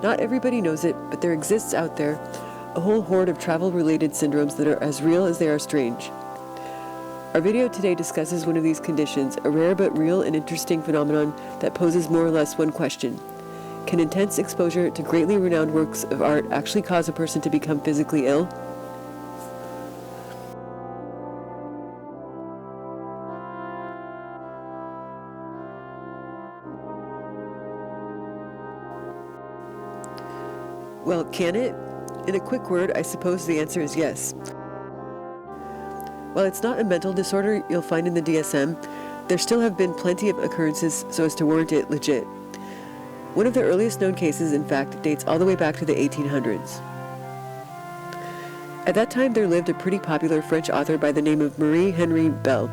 Not everybody knows it, but there exists out there a whole horde of travel-related syndromes that are as real as they are strange. Our video today discusses one of these conditions, a rare but real and interesting phenomenon that poses more or less one question. Can intense exposure to greatly renowned works of art actually cause a person to become physically ill? Well, can it? In a quick word, I suppose the answer is yes. While it's not a mental disorder you'll find in the DSM, there still have been plenty of occurrences so as to warrant it legit. One of the earliest known cases, in fact, dates all the way back to the 1800s. At that time, there lived a pretty popular French author by the name of Marie-Henri Bell,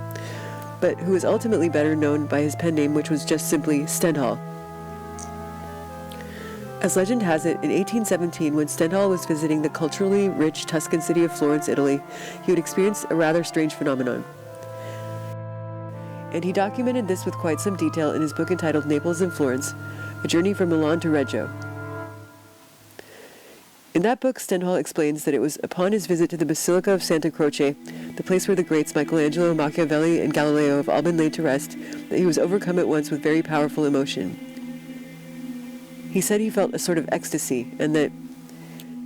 but who was ultimately better known by his pen name, which was just simply Stendhal. As legend has it, in 1817, when Stendhal was visiting the culturally rich Tuscan city of Florence, Italy, he would experience a rather strange phenomenon. And he documented this with quite some detail in his book entitled Naples and Florence, A Journey from Milan to Reggio. In that book, Stendhal explains that it was upon his visit to the Basilica of Santa Croce, the place where the greats Michelangelo, Machiavelli, and Galileo have all been laid to rest, that he was overcome at once with very powerful emotion. He said he felt a sort of ecstasy, and that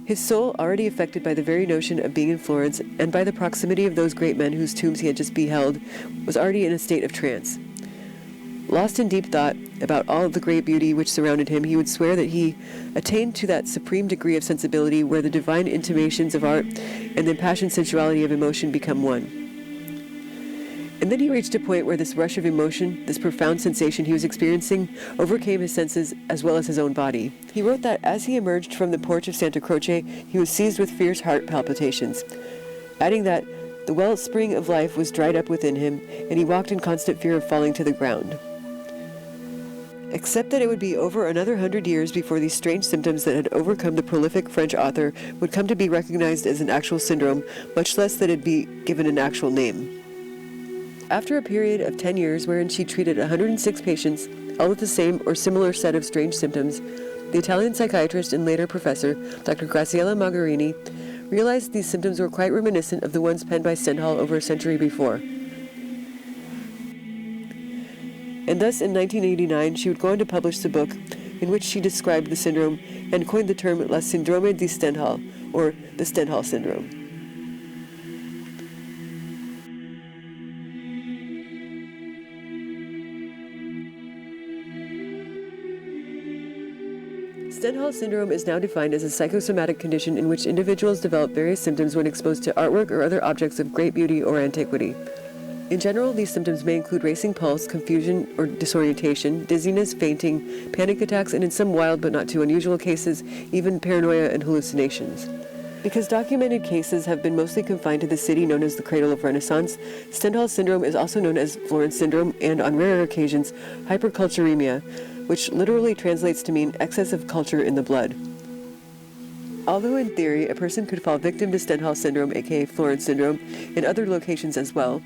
his soul, already affected by the very notion of being in Florence and by the proximity of those great men whose tombs he had just beheld, was already in a state of trance. Lost in deep thought about all the great beauty which surrounded him, he would swear that he attained to that supreme degree of sensibility where the divine intimations of art and the impassioned sensuality of emotion become one. And then he reached a point where this rush of emotion, this profound sensation he was experiencing, overcame his senses as well as his own body. He wrote that as he emerged from the porch of Santa Croce, he was seized with fierce heart palpitations, adding that the wellspring of life was dried up within him, and he walked in constant fear of falling to the ground. Except that it would be over another 100 years before these strange symptoms that had overcome the prolific French author would come to be recognized as an actual syndrome, much less that it be given an actual name. After a period of 10 years wherein she treated 106 patients, all with the same or similar set of strange symptoms, the Italian psychiatrist and later professor, Dr. Graziella Magarini, realized these symptoms were quite reminiscent of the ones penned by Stendhal over a century before. And thus, in 1989, she would go on to publish the book in which she described the syndrome and coined the term La Syndrome di Stendhal, or the Stendhal Syndrome. Stendhal syndrome is now defined as a psychosomatic condition in which individuals develop various symptoms when exposed to artwork or other objects of great beauty or antiquity. In general, these symptoms may include racing pulse, confusion or disorientation, dizziness, fainting, panic attacks, and in some wild but not too unusual cases, even paranoia and hallucinations. Because documented cases have been mostly confined to the city known as the Cradle of Renaissance, Stendhal syndrome is also known as Florence Syndrome and, on rare occasions, hyperkulturemia, which literally translates to mean excess of culture in the blood. Although in theory, a person could fall victim to Stendhal Syndrome, a.k.a. Florence Syndrome, in other locations as well,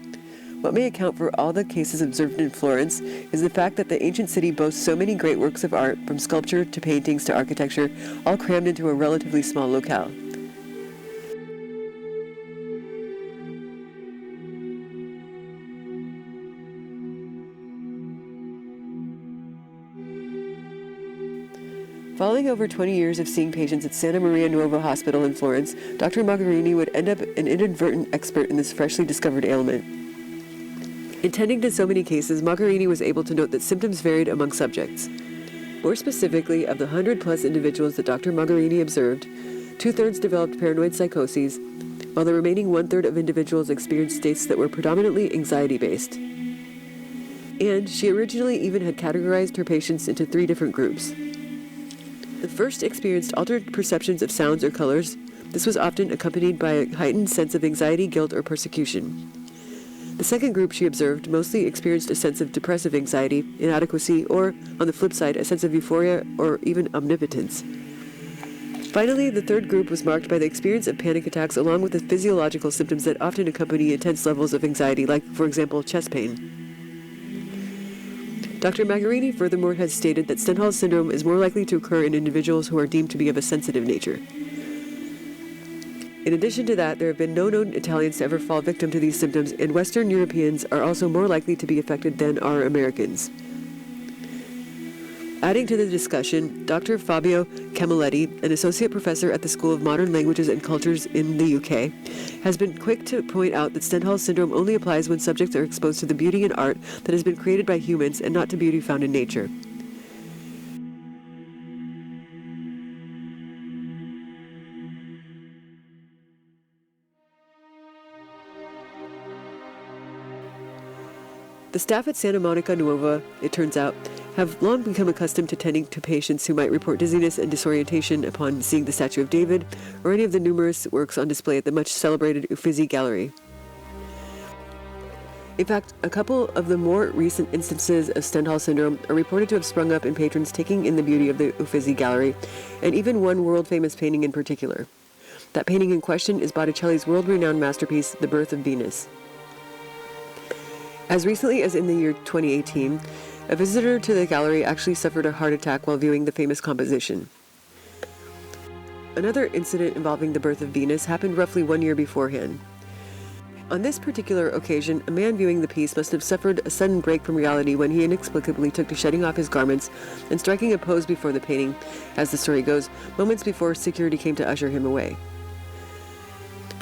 what may account for all the cases observed in Florence is the fact that the ancient city boasts so many great works of art, from sculpture to paintings to architecture, all crammed into a relatively small locale. Following over 20 years of seeing patients at Santa Maria Nuova Hospital in Florence, Dr. Magarini would end up an inadvertent expert in this freshly discovered ailment. In tending to so many cases, Magarini was able to note that symptoms varied among subjects. More specifically, of the 100-plus individuals that Dr. Magarini observed, 2/3 developed paranoid psychoses, while the remaining 1/3 of individuals experienced states that were predominantly anxiety-based. And she originally even had categorized her patients into 3 different groups. The first experienced altered perceptions of sounds or colors. This was often accompanied by a heightened sense of anxiety, guilt, or persecution. The second group she observed mostly experienced a sense of depressive anxiety, inadequacy, or, on the flip side, a sense of euphoria or even omnipotence. Finally, the third group was marked by the experience of panic attacks along with the physiological symptoms that often accompany intense levels of anxiety, like, for example, chest pain. Dr. Magarini furthermore has stated that Stendhal Syndrome is more likely to occur in individuals who are deemed to be of a sensitive nature. In addition to that, there have been no known Italians to ever fall victim to these symptoms, and Western Europeans are also more likely to be affected than are Americans. Adding to the discussion, Dr. Fabio Camilletti, an associate professor at the School of Modern Languages and Cultures in the UK, has been quick to point out that Stendhal Syndrome only applies when subjects are exposed to the beauty and art that has been created by humans and not to beauty found in nature. The staff at Santa Monica Nuova, it turns out, have long become accustomed to tending to patients who might report dizziness and disorientation upon seeing the statue of David or any of the numerous works on display at the much celebrated Uffizi Gallery. In fact, a couple of the more recent instances of Stendhal Syndrome are reported to have sprung up in patrons taking in the beauty of the Uffizi Gallery, and even one world-famous painting in particular. That painting in question is Botticelli's world-renowned masterpiece, The Birth of Venus. As recently as in the year 2018, a visitor to the gallery actually suffered a heart attack while viewing the famous composition. Another incident involving the birth of Venus happened roughly 1 year beforehand. On this particular occasion, a man viewing the piece must have suffered a sudden break from reality when he inexplicably took to shedding off his garments and striking a pose before the painting, as the story goes, moments before security came to usher him away.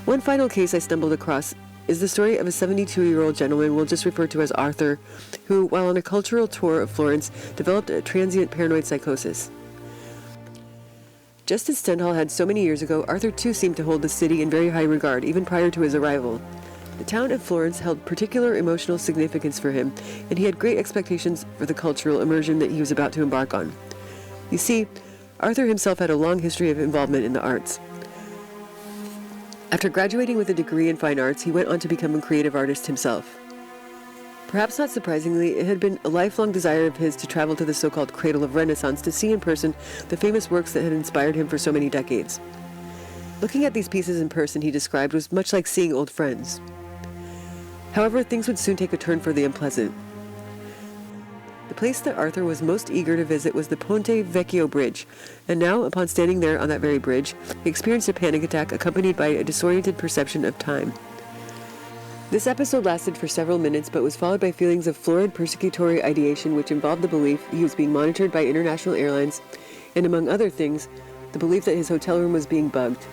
One final case I stumbled across is the story of a 72-year-old gentleman we'll just refer to as Arthur, who, while on a cultural tour of Florence, developed a transient paranoid psychosis. Just as Stendhal had so many years ago, Arthur too seemed to hold the city in very high regard, even prior to his arrival. The town of Florence held particular emotional significance for him, and he had great expectations for the cultural immersion that he was about to embark on. You see, Arthur himself had a long history of involvement in the arts. After graduating with a degree in fine arts, he went on to become a creative artist himself. Perhaps not surprisingly, it had been a lifelong desire of his to travel to the so-called cradle of Renaissance to see in person the famous works that had inspired him for so many decades. Looking at these pieces in person, he described, was much like seeing old friends. However, things would soon take a turn for the unpleasant. The place that Arthur was most eager to visit was the Ponte Vecchio Bridge, and now, upon standing there on that very bridge, he experienced a panic attack accompanied by a disoriented perception of time. This episode lasted for several minutes, but was followed by feelings of florid persecutory ideation which involved the belief he was being monitored by international airlines, and among other things, the belief that his hotel room was being bugged.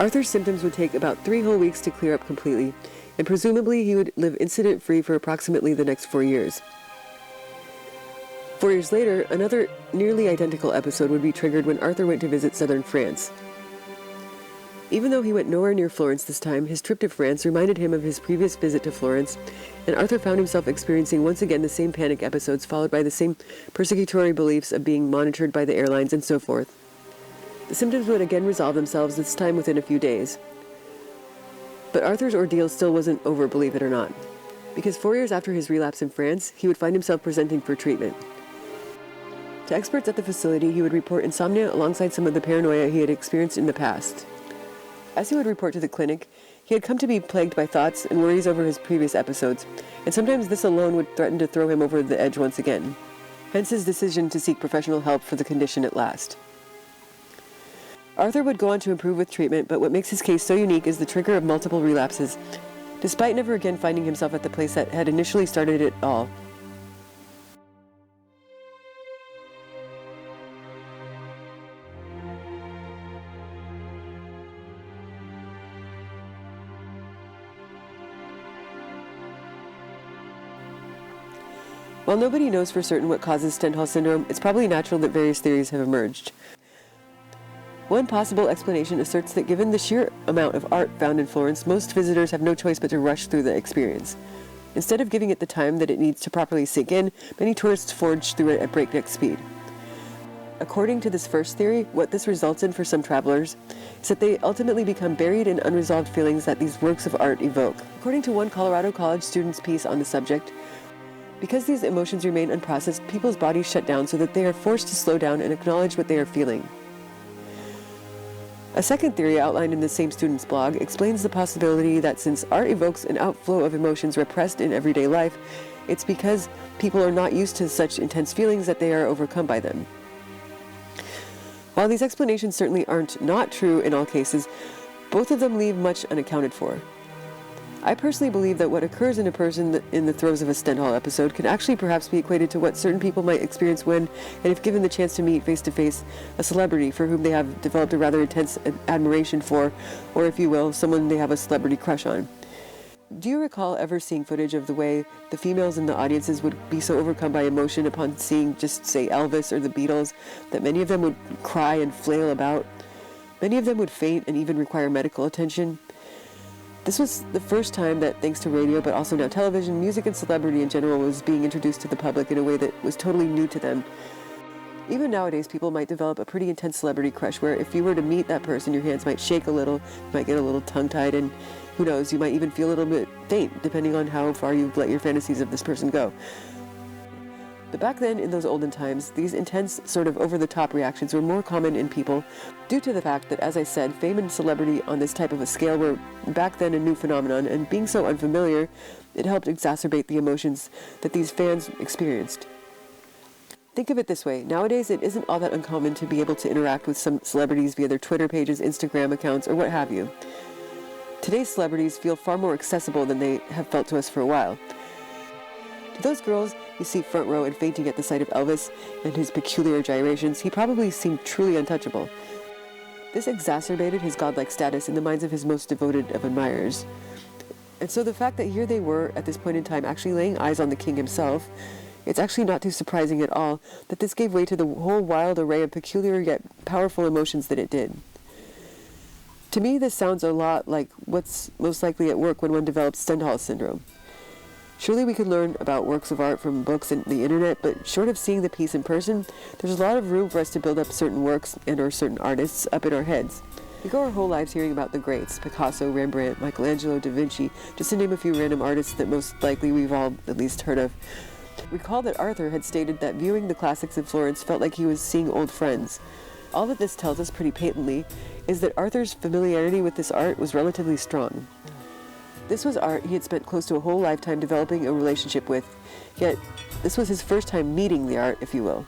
Arthur's symptoms would take about 3 whole weeks to clear up completely, and presumably he would live incident-free for approximately the next 4 years. 4 years later, another nearly identical episode would be triggered when Arthur went to visit southern France. Even though he went nowhere near Florence this time, his trip to France reminded him of his previous visit to Florence, and Arthur found himself experiencing once again the same panic episodes followed by the same persecutory beliefs of being monitored by the airlines and so forth. The symptoms would again resolve themselves, this time within a few days. But Arthur's ordeal still wasn't over, believe it or not, because 4 years after his relapse in France, he would find himself presenting for treatment. To experts at the facility, he would report insomnia alongside some of the paranoia he had experienced in the past. As he would report to the clinic, he had come to be plagued by thoughts and worries over his previous episodes, and sometimes this alone would threaten to throw him over the edge once again. Hence his decision to seek professional help for the condition at last. Arthur would go on to improve with treatment, but what makes his case so unique is the trigger of multiple relapses, despite never again finding himself at the place that had initially started it all. While nobody knows for certain what causes Stendhal syndrome, it's probably natural that various theories have emerged. One possible explanation asserts that given the sheer amount of art found in Florence, most visitors have no choice but to rush through the experience. Instead of giving it the time that it needs to properly sink in, many tourists forge through it at breakneck speed. According to this first theory, what this results in for some travelers is that they ultimately become buried in unresolved feelings that these works of art evoke. According to one Colorado College student's piece on the subject, because these emotions remain unprocessed, people's bodies shut down so that they are forced to slow down and acknowledge what they are feeling. A second theory outlined in the same student's blog explains the possibility that since art evokes an outflow of emotions repressed in everyday life, It's because people are not used to such intense feelings that they are overcome by them. While these explanations certainly aren't not true in all cases, both of them leave much unaccounted for. I personally believe that what occurs in a person in the throes of a Stendhal episode can actually perhaps be equated to what certain people might experience when, and if given the chance to meet face-to-face, a celebrity for whom they have developed a rather intense admiration for, or if you will, someone they have a celebrity crush on. Do you recall ever seeing footage of the way the females in the audiences would be so overcome by emotion upon seeing, just say, Elvis or the Beatles, that many of them would cry and flail about? Many of them would faint and even require medical attention. This was the first time that, thanks to radio, but also now television, music and celebrity in general was being introduced to the public in a way that was totally new to them. Even nowadays, people might develop a pretty intense celebrity crush where if you were to meet that person, your hands might shake a little, you might get a little tongue-tied, and who knows, you might even feel a little bit faint, depending on how far you've let your fantasies of this person go. But back then, in those olden times, these intense, sort of over-the-top reactions were more common in people due to the fact that, as I said, fame and celebrity on this type of a scale were back then a new phenomenon, and being so unfamiliar, it helped exacerbate the emotions that these fans experienced. Think of it this way. Nowadays, it isn't all that uncommon to be able to interact with some celebrities via their Twitter pages, Instagram accounts, or what have you. Today's celebrities feel far more accessible than they have felt to us for a while. To those girls you see front row and fainting at the sight of Elvis and his peculiar gyrations, he probably seemed truly untouchable. This exacerbated his godlike status in the minds of his most devoted of admirers. And so the fact that here they were, at this point in time, actually laying eyes on the king himself, it's actually not too surprising at all that this gave way to the whole wild array of peculiar yet powerful emotions that it did. To me, this sounds a lot like what's most likely at work when one develops Stendhal Syndrome. Surely we could learn about works of art from books and the internet, but short of seeing the piece in person, there's a lot of room for us to build up certain works and or certain artists up in our heads. We go our whole lives hearing about the greats, Picasso, Rembrandt, Michelangelo, Da Vinci, just to name a few random artists that most likely we've all at least heard of. Recall that Arthur had stated that viewing the classics in Florence felt like he was seeing old friends. All that this tells us pretty patently is that Arthur's familiarity with this art was relatively strong. This was art he had spent close to a whole lifetime developing a relationship with, yet this was his first time meeting the art, if you will.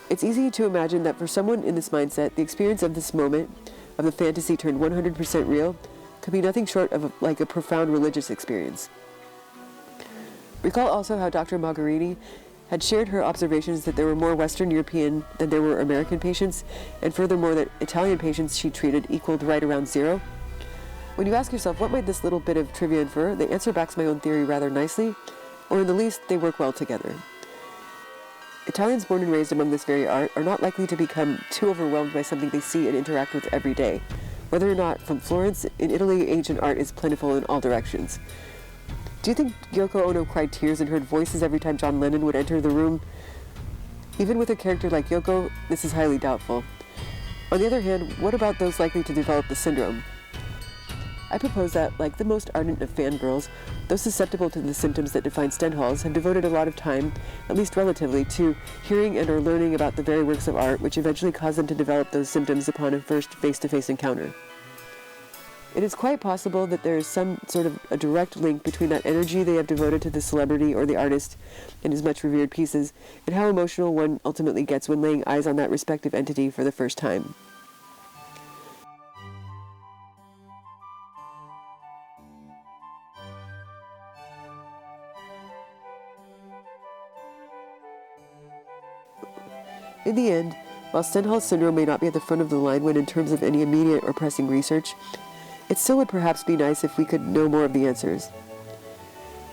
It's easy to imagine that for someone in this mindset, the experience of this moment, of the fantasy turned 100% real, could be nothing short of like a profound religious experience. Recall also how Dr. Margherini had shared her observations that there were more Western European than there were American patients, and furthermore that Italian patients she treated equaled right around zero. When you ask yourself, what might this little bit of trivia infer, the answer backs my own theory rather nicely, or in the least, they work well together. Italians born and raised among this very art are not likely to become too overwhelmed by something they see and interact with every day. Whether or not, from Florence, in Italy, ancient art is plentiful in all directions. Do you think Yoko Ono cried tears and heard voices every time John Lennon would enter the room? Even with a character like Yoko, this is highly doubtful. On the other hand, what about those likely to develop the syndrome? I propose that, like the most ardent of fangirls, those susceptible to the symptoms that define Stendhals have devoted a lot of time, at least relatively, to hearing and or learning about the very works of art which eventually caused them to develop those symptoms upon a first face-to-face encounter. It is quite possible that there is some sort of a direct link between that energy they have devoted to the celebrity or the artist and his much revered pieces, and how emotional one ultimately gets when laying eyes on that respective entity for the first time. In the end, while Stendhal Syndrome may not be at the front of the line when in terms of any immediate or pressing research, it still would perhaps be nice if we could know more of the answers.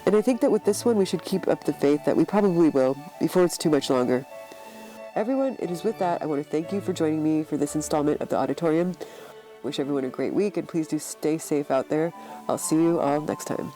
And I think that with this one we should keep up the faith that we probably will, before it's too much longer. Everyone, it is with that I want to thank you for joining me for this installment of the Auditorium. Wish everyone a great week, and please do stay safe out there. I'll see you all next time.